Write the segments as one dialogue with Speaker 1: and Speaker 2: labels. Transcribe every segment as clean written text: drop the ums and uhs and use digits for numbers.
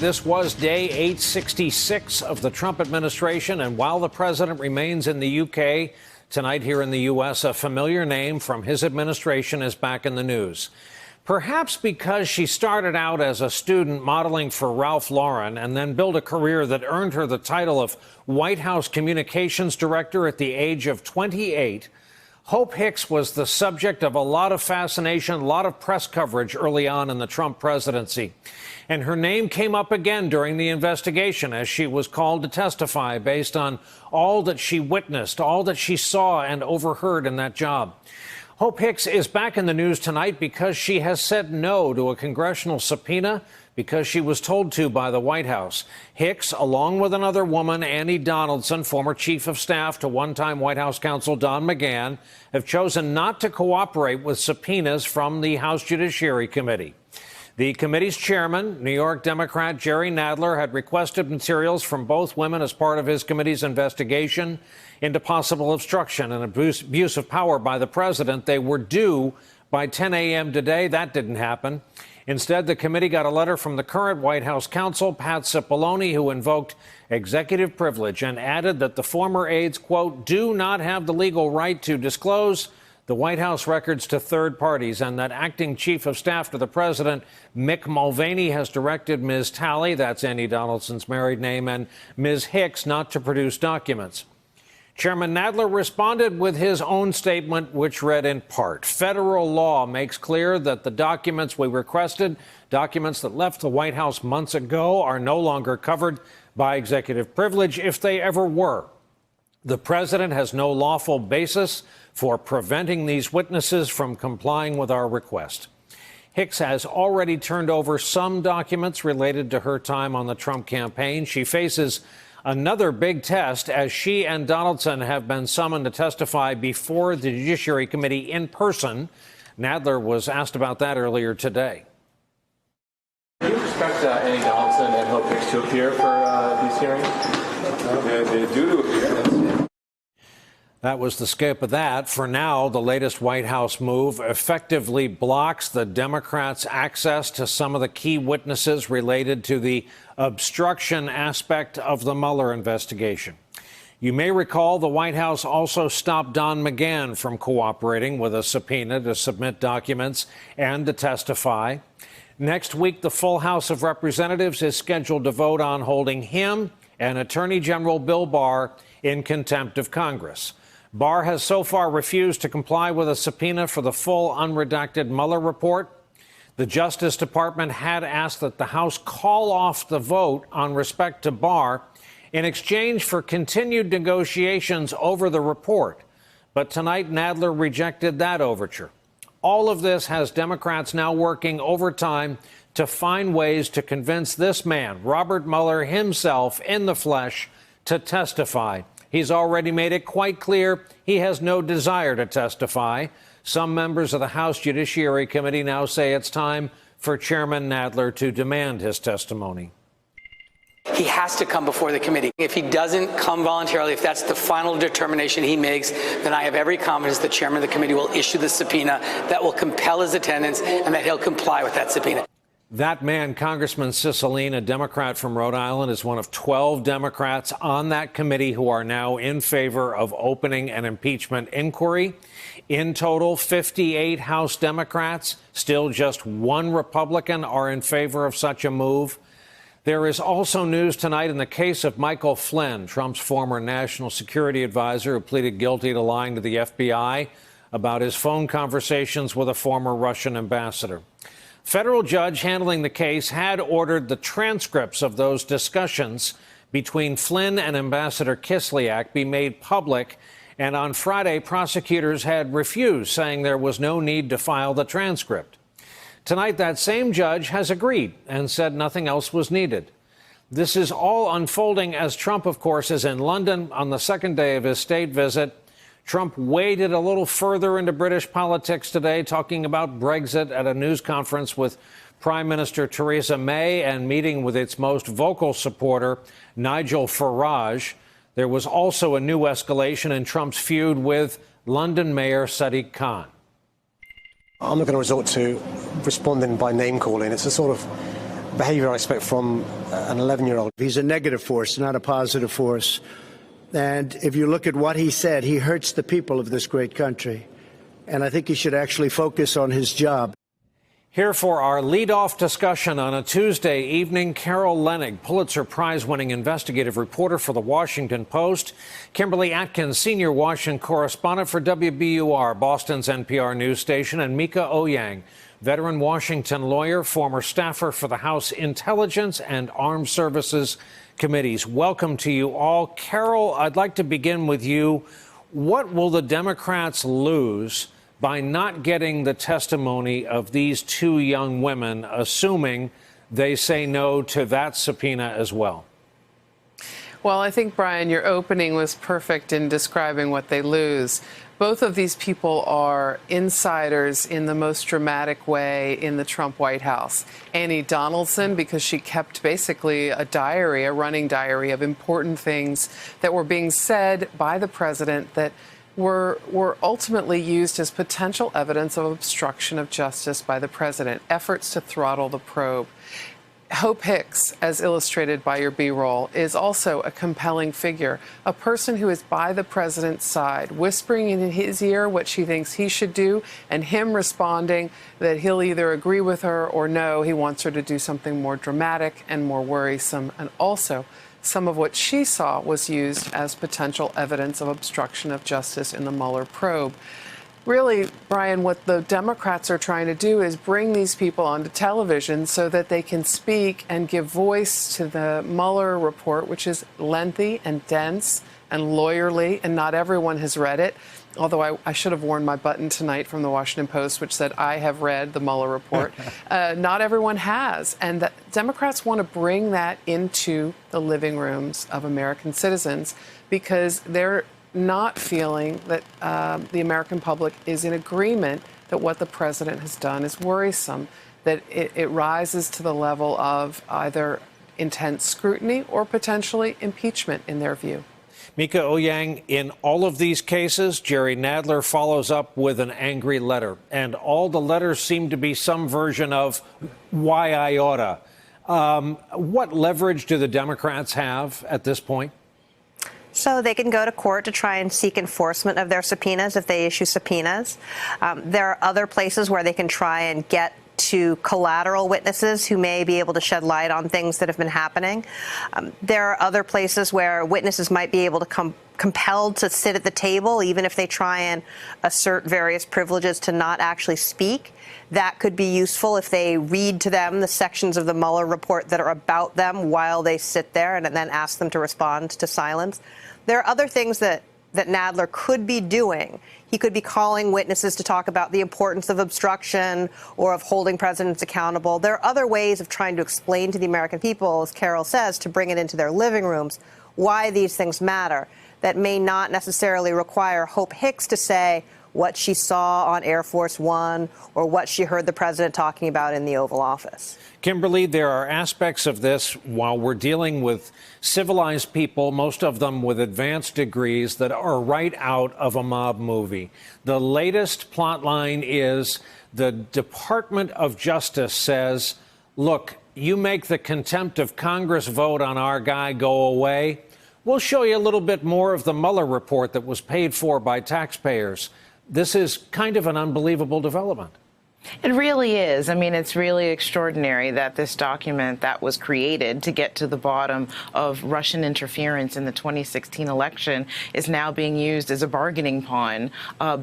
Speaker 1: this was day 866 of the Trump administration. And while the president remains in the UK, tonight here in the U.S., a familiar name from his administration is back in the news. Perhaps because she started out as a student modeling for Ralph Lauren and then built a career that earned her the title of White House Communications Director at the age of 28, Hope Hicks was the subject of a lot of fascination, a lot of press coverage early on in the Trump presidency. And her name came up again during the investigation as she was called to testify based on all that she witnessed, all that she saw and overheard in that job. Hope Hicks is back in the news tonight because she has said no to a congressional subpoena because she was told to by the White House. Hicks, along with another woman, Annie Donaldson, former chief of staff to one-time White House counsel Don McGahn, have chosen not to cooperate with subpoenas from the House Judiciary Committee. The committee's chairman, New York Democrat Jerry Nadler, had requested materials from both women as part of his committee's investigation into possible obstruction and abuse of power by the president. They were due by 10 a.m. today. That didn't happen. Instead, the committee got a letter from the current White House counsel, Pat Cipollone, who invoked executive privilege and added that the former aides, quote, do not have the legal right to disclose the White House records to third parties, and that acting chief of staff to the president, Mick Mulvaney, has directed Ms. Talley, that's Annie Donaldson's married name, and Ms. Hicks not to produce documents. Chairman Nadler responded with his own statement, which read in part, federal law makes clear that the documents we requested, documents that left the White House months ago, are no longer covered by executive privilege if they ever were. The president has no lawful basis for preventing these witnesses from complying with our request. Hicks has already turned over some documents related to her time on the Trump campaign. She faces another big test as she and Donaldson have been summoned to testify before the Judiciary Committee in person. Nadler was asked about that earlier today.
Speaker 2: Do you expect Annie Donaldson and Hope Hicks to appear for these hearings?
Speaker 3: They do appear.
Speaker 1: That was the scope of that. For now, the latest White House move effectively blocks the Democrats' access to some of the key witnesses related to the obstruction aspect of the Mueller investigation. You may recall the White House also stopped Don McGahn from cooperating with a subpoena to submit documents and to testify. Next week, the full House of Representatives is scheduled to vote on holding him and Attorney General Bill Barr in contempt of Congress. Barr has so far refused to comply with a subpoena for the full unredacted Mueller report. The Justice Department had asked that the House call off the vote on respect to Barr in exchange for continued negotiations over the report. But tonight, Nadler rejected that overture. All of this has Democrats now working overtime to find ways to convince this man, Robert Mueller himself in the flesh, to testify. He's already made it quite clear he has no desire to testify. Some members of the House Judiciary Committee now say it's time for Chairman Nadler to demand his testimony.
Speaker 4: He has to come before the committee. If he doesn't come voluntarily, if that's the final determination he makes, then I have every confidence the chairman of the committee will issue the subpoena that will compel his attendance and that he'll comply with that subpoena.
Speaker 1: That man, Congressman Cicilline, a Democrat from Rhode Island, is one of 12 Democrats on that committee who are now in favor of opening an impeachment inquiry. In total, 58 House Democrats, still just one Republican, are in favor of such a move. There is also news tonight in the case of Michael Flynn, Trump's former national security advisor who pleaded guilty to lying to the FBI about his phone conversations with a former Russian ambassador. Federal judge handling the case had ordered the transcripts of those discussions between Flynn and Ambassador Kislyak be made public. And on Friday, prosecutors had refused, saying there was no need to file the transcript. Tonight, that same judge has agreed and said nothing else was needed. This is all unfolding as Trump, of course, is in London on the second day of his state visit. Trump waded a little further into British politics today, talking about Brexit at a news conference with Prime Minister Theresa May and meeting with its most vocal supporter, Nigel Farage. There was also a new escalation in Trump's feud with London Mayor Sadiq Khan.
Speaker 5: I'm not going to resort to responding by name calling. It's a sort of behavior I expect from an 11-year-old.
Speaker 6: He's a negative force, not a positive force. And if you look at what he said, he hurts the people of this great country. And I think he should actually focus on his job.
Speaker 1: Here for our lead-off discussion on a Tuesday evening, Carol Leonnig, Pulitzer Prize-winning investigative reporter for The Washington Post, Kimberly Atkins, senior Washington correspondent for WBUR, Boston's NPR news station, and Mika Oyang, veteran Washington lawyer, former staffer for the House Intelligence and Armed Services Committees. Welcome to you all. Carol, I'd like to begin with you. What will the Democrats lose by not getting the testimony of these two young women, assuming they say no to that subpoena as well?
Speaker 7: Well, I think, Brian, your opening was perfect in describing what they lose. Both of these people are insiders in the most dramatic way in the Trump White House. Annie Donaldson, because she kept basically a diary, a running diary of important things that were being said by the president that were ultimately used as potential evidence of obstruction of justice by the president, efforts to throttle the probe. Hope Hicks, as illustrated by your B-roll, is also a compelling figure, a person who is by the president's side, whispering in his ear what she thinks he should do, and him responding that he'll either agree with her or no, he wants her to do something more dramatic and more worrisome. And also, some of what she saw was used as potential evidence of obstruction of justice in the Mueller probe. Really, Brian, what the Democrats are trying to do is bring these people onto television so that they can speak and give voice to the Mueller report, which is lengthy and dense and lawyerly, and not everyone has read it. Although I should have worn my button tonight from the Washington Post, which said, I have read the Mueller report. Not everyone has. And the Democrats want to bring that into the living rooms of American citizens because they're not feeling that the American public is in agreement that what the president has done is worrisome, that it rises to the level of either intense scrutiny or potentially impeachment in their view.
Speaker 1: Mika Oyang, in all of these cases, Jerry Nadler follows up with an angry letter, and all the letters seem to be some version of why I oughta. What leverage do the Democrats have at this point?
Speaker 8: So they can go to court to try and seek enforcement of their subpoenas if they issue subpoenas. There are other places where they can try and get to collateral witnesses who may be able to shed light on things that have been happening. There are other places where witnesses might be able to come compelled to sit at the table, even if they try and assert various privileges to not actually speak. That could be useful if they read to them the sections of the Mueller report that are about them while they sit there and then ask them to respond to silence. There are other things that Nadler could be doing. He could be calling witnesses to talk about the importance of obstruction or of holding presidents accountable. There are other ways of trying to explain to the American people, as Carol says, to bring it into their living rooms, why these things matter, that may not necessarily require Hope Hicks to say what she saw on Air Force One or what she heard the president talking about in the Oval Office.
Speaker 1: Kimberly, there are aspects of this while we're dealing with civilized people, most of them with advanced degrees, that are right out of a mob movie. The latest plot line is the Department of Justice says, look, you make the contempt of Congress vote on our guy go away. We'll show you a little bit more of the Mueller report that was paid for by taxpayers. This is kind of an unbelievable development.
Speaker 9: It really is. I mean, it's really extraordinary that this document that was created to get to the bottom of Russian interference in the 2016 election is now being used as a bargaining pawn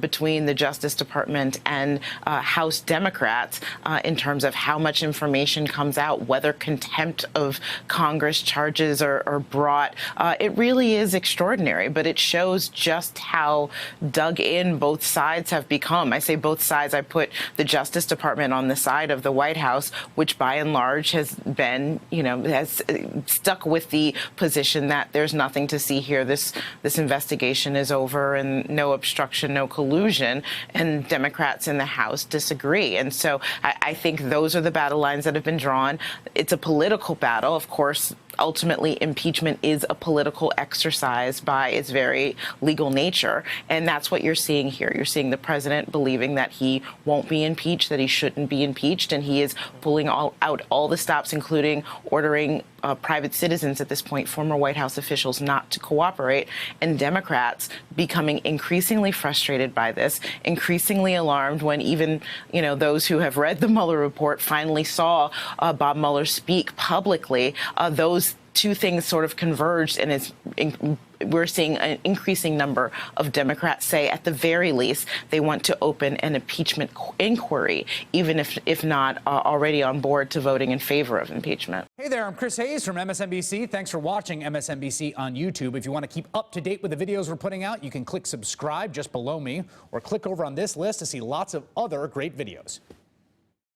Speaker 9: between the Justice Department and House Democrats in terms of how much information comes out, whether contempt of Congress charges are brought. It really is extraordinary, but it shows just how dug in both sides have become. I say both sides. I put the Justice Department on the side of the White House, which by and large has been, has stuck with the position that there's nothing to see here. This investigation is over and no obstruction, no collusion. And Democrats in the House disagree. And so I think those are the battle lines that have been drawn. It's a political battle. Of course, ultimately impeachment is a political exercise by its very legal nature. And that's what you're seeing here. You're seeing the president believing that he won't be impeached, that he shouldn't be impeached, and he is pulling out all the stops, including ordering private citizens at this point, former White House officials, not to cooperate, and Democrats becoming increasingly frustrated by this, increasingly alarmed when even, those who have read the Mueller report finally saw Bob Mueller speak publicly. Those two things sort of converged, and we're seeing an increasing number of Democrats say, at the very least, they want to open an impeachment inquiry, even if not already on board to voting in favor of impeachment.
Speaker 10: Hey there, I'm Chris Hayes from MSNBC. Thanks for watching MSNBC on YouTube. If you want to keep up to date with the videos we're putting out, you can click subscribe just below me, or click over on this list to see lots of other great videos.